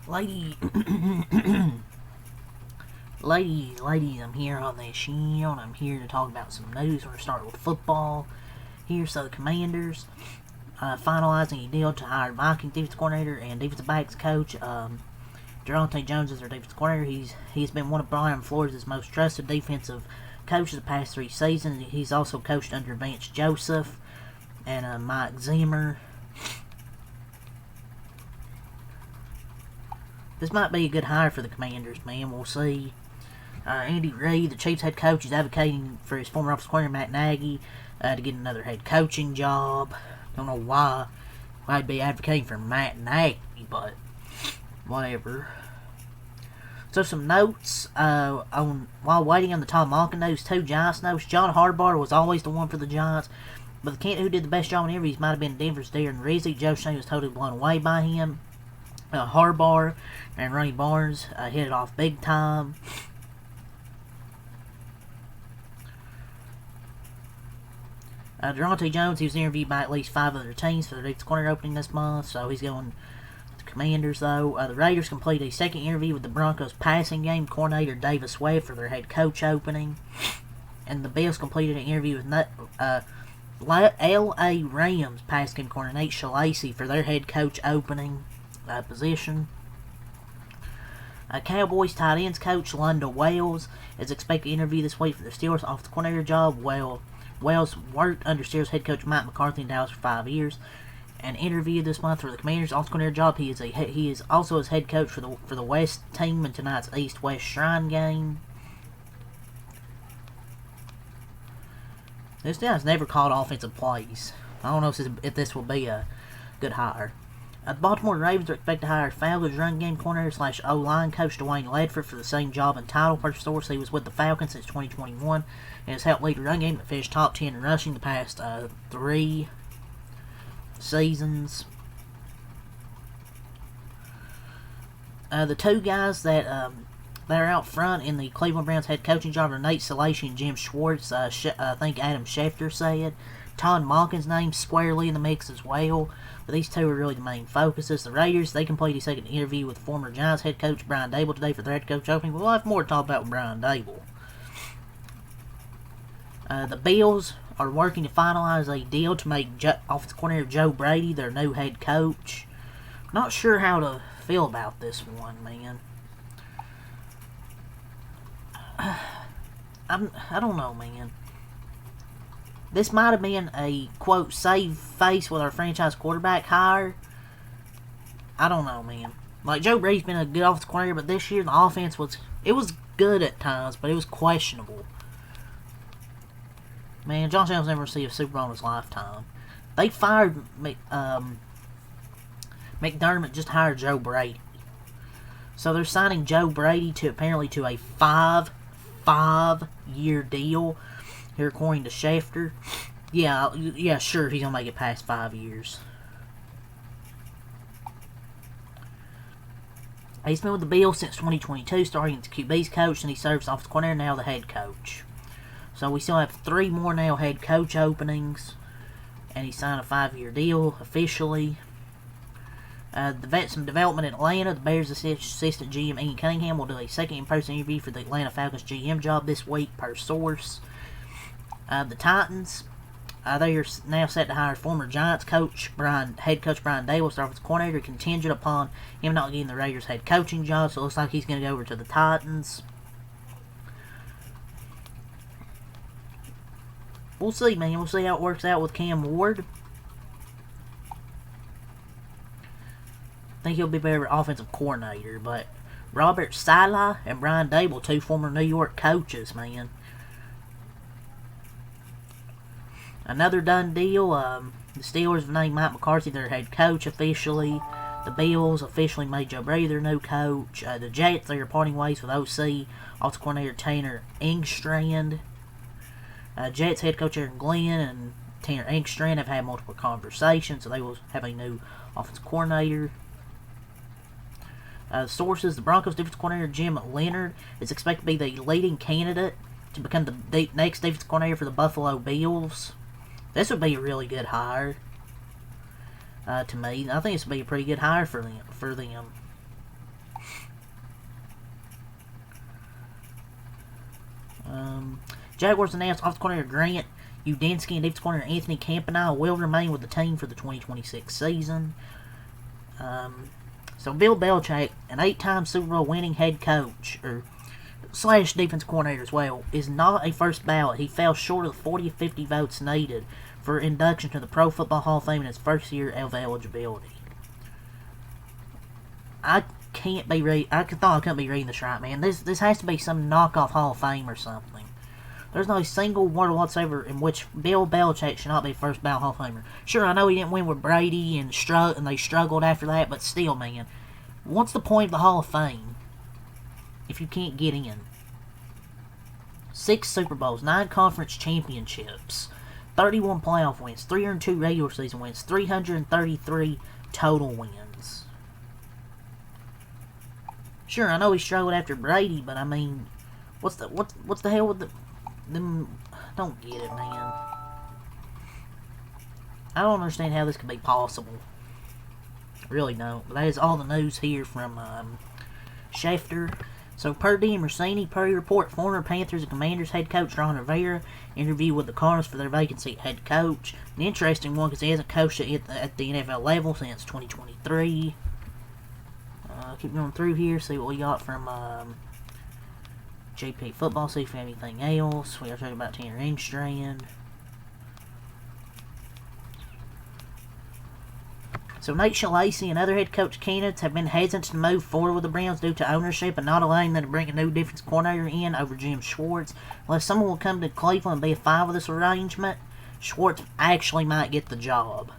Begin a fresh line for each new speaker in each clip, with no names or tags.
Ladies, I'm here on this show, and I'm here to talk about some news. We're going to start with football here. So the Commanders finalizing a deal to hire Vikings defensive coordinator and defensive backs coach. Durante Jones is their defensive coordinator. He's been one of Brian Flores' most trusted defensive coaches the past 3 seasons. He's also coached under Vance Joseph and Mike Zimmer. This might be a good hire for the Commanders, man. We'll see. Andy Reid, the Chiefs head coach, is advocating for his former offensive coordinator Matt Nagy to get another head coaching job. Don't know why I'd be advocating for Matt Nagy, but whatever. So some notes while waiting on the Tom Monken news, 2 Giants notes. John Harbaugh was always the one for the Giants, but the candidate who did the best job in interviews might have been Denver's Darren Rizzi. Joe Shane was totally blown away by him. Harbaugh and Ronnie Barnes hit it off big time. Durante Jones, he was interviewed by at least 5 other teams for the defensive corner opening this month, so he's going to the Commanders, though. The Raiders completed a second interview with the Broncos passing game coordinator Davis Webb for their head coach opening. And the Bills completed an interview with L.A. Rams passing game coordinator Nate Shalacy for their head coach opening position. Cowboys tight ends coach Lunda Wells is expected to interview this week for the Steelers offensive coordinator job. Wells worked under Steelers head coach Mike McCarthy in Dallas for 5 years, and interviewed this month for the Commanders offensive coordinator job. He is also his head coach for the West team in tonight's East-West Shrine game. This guy's never called offensive plays. I don't know if this will be a good hire. The Baltimore Ravens are expected to hire Falcons run game coordinator / O-line coach Dwayne Ledford for the same job and title. Per source, he was with the Falcons since 2021 and has helped lead the run game that finished top 10 in rushing the past 3 seasons. The 2 guys that are out front in the Cleveland Browns head coaching job are Nate Salacy and Jim Schwartz. I think Adam Schefter said. Todd Monken's name squarely in the mix as well. But these 2 are really the main focuses. The Raiders, they completed a second interview with former Giants head coach Brian Dable today for their head coach opening. We'll have more to talk about with Brian Dable. The Bills are working to finalize a deal to make offensive coordinator Joe Brady their new head coach. Not sure how to feel about this one, man. I don't know, man. This might have been a, quote, save face with our franchise quarterback hire. I don't know, man. Like, Joe Brady's been a good offensive coordinator, but this year the offense was good at times, but it was questionable. Man, Josh Allen's never received a Super Bowl in his lifetime. They fired McDermott, just hired Joe Brady. So they're signing Joe Brady to a 5-year deal. Here, according to Schefter. Yeah, sure, he's going to make it past 5 years. He's been with the Bills since 2022, starting as QB's coach, and he serves offensive coordinator, now the head coach. So we still have 3 more now head coach openings, and he signed a 5-year deal officially. Some development in Atlanta. The Bears assistant GM Ian Cunningham will do a second in-person interview for the Atlanta Falcons GM job this week, per source. The Titans, they are now set to hire former Giants head coach Brian Dable as their offensive coordinator, contingent upon him not getting the Raiders head coaching job. So it looks like he's going to go over to the Titans. We'll see, man. We'll see how it works out with Cam Ward. I think he'll be better offensive coordinator, but Robert Saleh and Brian Dable, 2 former New York coaches, man. Another done deal, the Steelers have named Mike McCarthy their head coach officially. The Bills officially made Joe Brady their new coach. The Jets, they are parting ways with OC, offensive coordinator Tanner Engstrand. Jets head coach Aaron Glenn and Tanner Engstrand have had multiple conversations, so they will have a new offensive coordinator. Sources, the Broncos defensive coordinator Jim Leonhard is expected to be the leading candidate to become the next defensive coordinator for the Buffalo Bills. This would be a really good hire to me. I think this would be a pretty good hire for them. Jaguars announced offensive coordinator Grant Udinski and defensive coordinator Anthony Campanile will remain with the team for the 2026 season. So Bill Belichick, an 8-time Super Bowl winning head coach, or slash defensive coordinator as well, is not a first ballot. He fell short of the 40 or 50 votes needed for induction to the Pro Football Hall of Fame in his first year of eligibility. I couldn't be reading this right, man. This has to be some knockoff Hall of Fame or something. There's not a single word whatsoever in which Bill Belichick should not be first ballot Hall of Famer. Sure, I know he didn't win with Brady and they struggled after that, but still, man, what's the point of the Hall of Fame if you can't get in? 6 Super Bowls, 9 conference championships, 31 playoff wins, 302 regular season wins, 333 total wins. Sure, I know he struggled after Brady, but I mean, what's the hell with them? Don't get it, man. I don't understand how this could be possible. I really don't. But that is all the news here from Schefter. So, per Dean Rossini, per report, former Panthers and Commanders head coach Ron Rivera interviewed with the Cardinals for their vacancy at head coach. An interesting one because he hasn't coached at the NFL level since 2023. Keep going through here, see what we got from JP Football, see if we have anything else. We are talking about Tanner Engstrand. So Nate Shalacy and other head coach candidates have been hesitant to move forward with the Browns due to ownership and not allowing them to bring a new defensive coordinator in over Jim Schwartz. Unless someone will come to Cleveland and be a fine with this arrangement, Schwartz actually might get the job.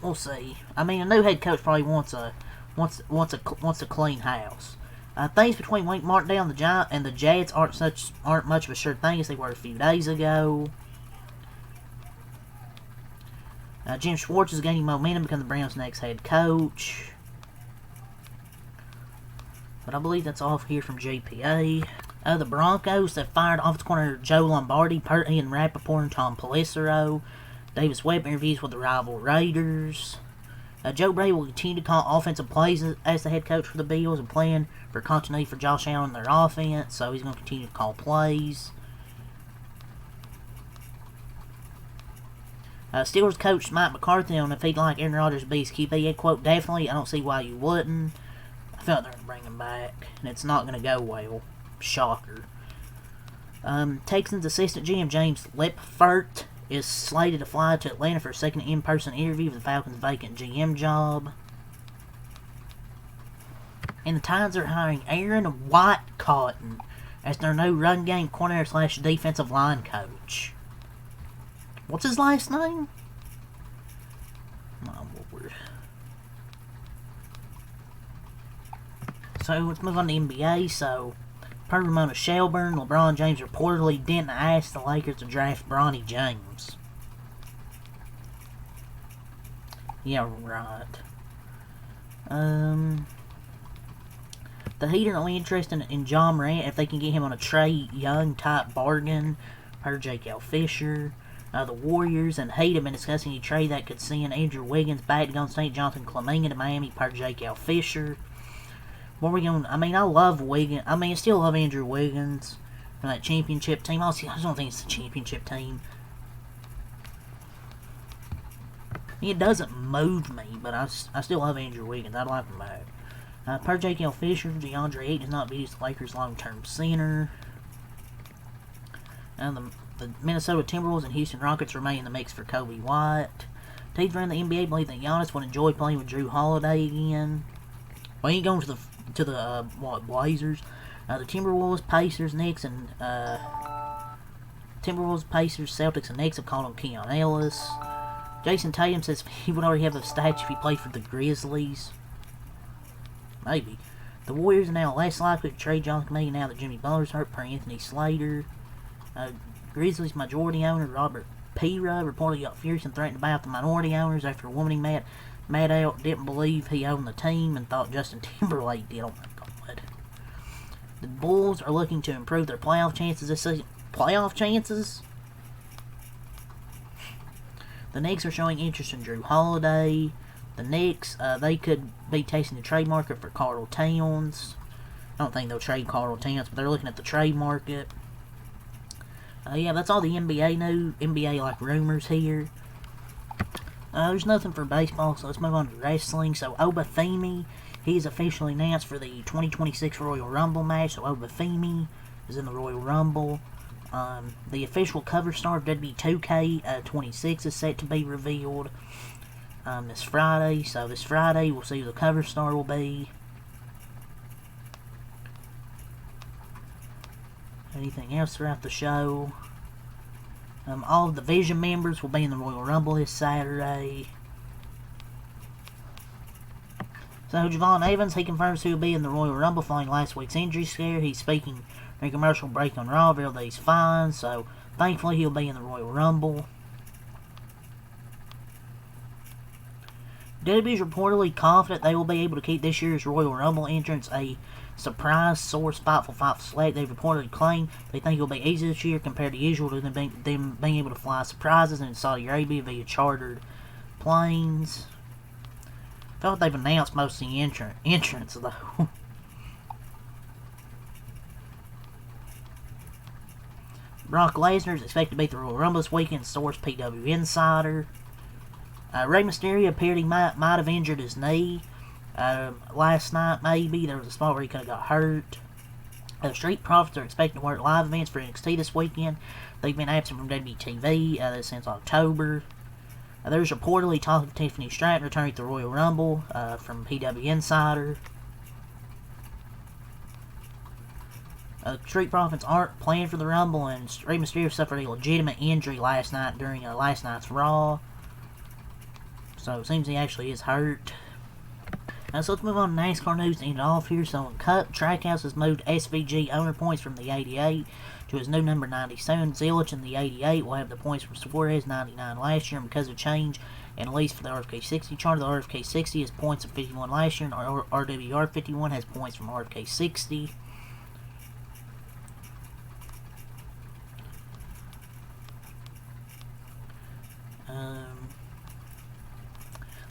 We'll see. I mean, a new head coach probably wants a clean house. Things between Wink Martindale and the Jets aren't much of a sure thing as they were a few days ago. Jim Schwartz is gaining momentum to become the Browns' next head coach. But I believe that's all here from JPA. The Broncos have fired offensive coordinator Joe Lombardi, Ian Rappaport, and Tom Pelissero. Davis Webb interviews with the rival Raiders. Joe Brady will continue to call offensive plays as the head coach for the Bills and plan for continuity for Josh Allen and their offense, so he's going to continue to call plays. Steelers coach Mike McCarthy on if he'd like Aaron Rodgers to be his QB. He had, quote, "Definitely, I don't see why you wouldn't." I felt they're going to bring him back, and it's not going to go well. Shocker. Texans assistant GM James Lipfert is slated to fly to Atlanta for a second in-person interview for the Falcons' vacant GM job. And the Titans are hiring Aaron White-Cotton as their new run game coordinator / defensive line coach. What's his last name? My Lord. So let's move on to NBA. So, per Ramona Shelburne, LeBron James reportedly didn't ask the Lakers to draft Bronny James. Yeah, right. The Heat are only interested in John Morant if they can get him on a Trae Young type bargain, per J.K. Fisher. The Warriors and Heat have been discussing a trade that could send Andrew Wiggins back to Golden State, Jonathan Kuminga to Miami, per J.K. Fisher. What are we going? I mean, I love Wiggins. I mean, I still love Andrew Wiggins from that championship team. I just don't think it's the championship team. It doesn't move me, but I still love Andrew Wiggins. I'd like him back. Per J.K. Fisher, DeAndre Ayton does not beat the Lakers' long-term center. The Minnesota Timberwolves and Houston Rockets remain in the mix for Kobe White. Teams around the NBA believe that Giannis would enjoy playing with Drew Holiday again. Well, he ain't going to the Blazers. The Timberwolves, Pacers, Knicks, and Celtics, and Knicks have called on Keon Ellis. Jason Tatum says he would already have a statue if he played for the Grizzlies. Maybe. The Warriors are now less likely to trade Jonathan Kuminga now that Jimmy Butler's hurt, per Anthony Slater. Grizzlies majority owner Robert Pera reportedly got furious and threatened to buy out the minority owners after a woman he met out didn't believe he owned the team and thought Justin Timberlake did. Oh my God. The Bulls are looking to improve their playoff chances this season. Playoff chances? The Knicks are showing interest in Drew Holiday. The Knicks, they could be tasting the trade market for Carl Towns. I don't think they'll trade Carl Towns, but they're looking at the trade market. Yeah, that's all the NBA like rumors here. There's nothing for baseball, so let's move on to wrestling. So Obafemi, he's officially announced for the 2026 Royal Rumble match. So Obafemi is in the Royal Rumble. The official cover star of WWE 2K26 is set to be revealed this Friday. So this Friday, we'll see who the cover star will be. Anything else throughout the show? All of the Division members will be in the Royal Rumble this Saturday. So Javon Evans, he confirms he will be in the Royal Rumble following last week's injury scare. He's speaking during a commercial break on Raw, revealed that he's fine, so thankfully he'll be in the Royal Rumble. WWE is reportedly confident they will be able to keep this year's Royal Rumble entrance a surprise source Fightful select. They've reportedly claimed they think it will be easier this year compared to usual to them being able to fly surprises in Saudi Arabia via chartered planes. I feel like they've announced most of the entrance though. Brock Lesnar is expected to beat the Royal Rumble this weekend, source PW Insider. Rey Mysterio appeared he might have injured his knee last night, maybe. There was a spot where he could have got hurt. Street Profits are expected to work live events for NXT this weekend. They've been absent from WTV since October. There's reportedly talk of Tiffany Stratton returning to the Royal Rumble from PW Insider. Street Profits aren't planned for the Rumble, and Rey Mysterio suffered a legitimate injury last night during last night's Raw. So it seems he actually is hurt. So let's move on to NASCAR news to end it off here. So in Cup, Trackhouse has moved SVG owner points from the 88 to his new number 97. Zilich in the 88 will have the points from Suarez 99 last year, and because of change and lease for the RFK 60 chart, the RFK 60 has points of 51 last year, and RWR 51 has points from RFK 60.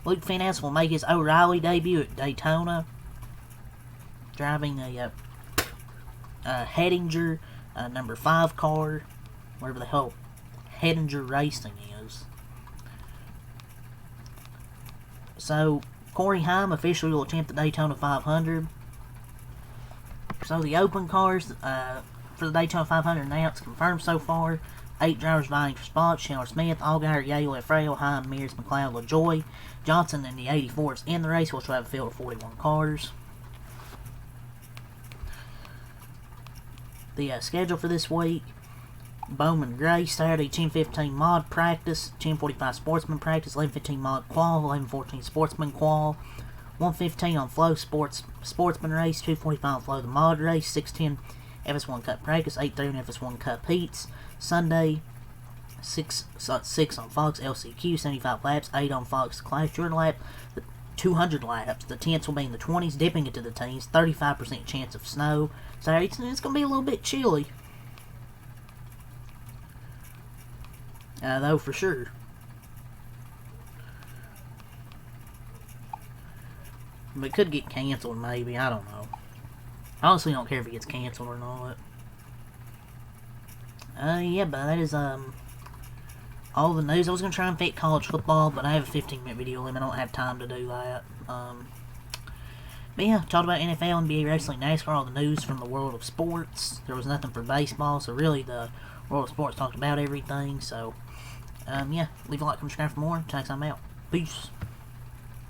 Luke Finesse will make his O'Reilly debut at Daytona, driving a Hettinger number 5 car, wherever the hell Hettinger Racing is. So, Corey Haim officially will attempt the Daytona 500. So, the open cars for the Daytona 500 announced, confirmed so far. 8 drivers vying for spots: Chandler Smith, Allgaier, Yale, Alfredo, Haim, Mears, McLeod, LaJoy. Johnson in the 84 is in the race, which will have a field of 41 cars. The schedule for this week: Bowman Gray, Saturday, 10:15 mod practice, 10:45 sportsman practice, 11:15 mod qual, 11:14 sportsman qual, 1:15 on flow sportsman race, 2:45 on flow the mod race, 6:10 FS1 Cup practice, 8:30 on FS1 Cup heats. Sunday, 6 on Fox LCQ, 75 laps, 8 on Fox Clash Jordan lap, 200 laps. The temps will be in the 20s, dipping into the teens, 35% chance of snow. So it's going to be a little bit chilly. Though, for sure. But it could get canceled, maybe. I don't know. I honestly don't care if it gets canceled or not. Yeah, but that is, all the news. I was going to try and fit college football, but I have a 15-minute video limit. I don't have time to do that. But yeah, talked about NFL, NBA, wrestling, NASCAR, all the news from the world of sports. There was nothing for baseball, so really the world of sports talked about everything. So, yeah, leave a like, comment, subscribe for more. Thanks, I'm out. Peace.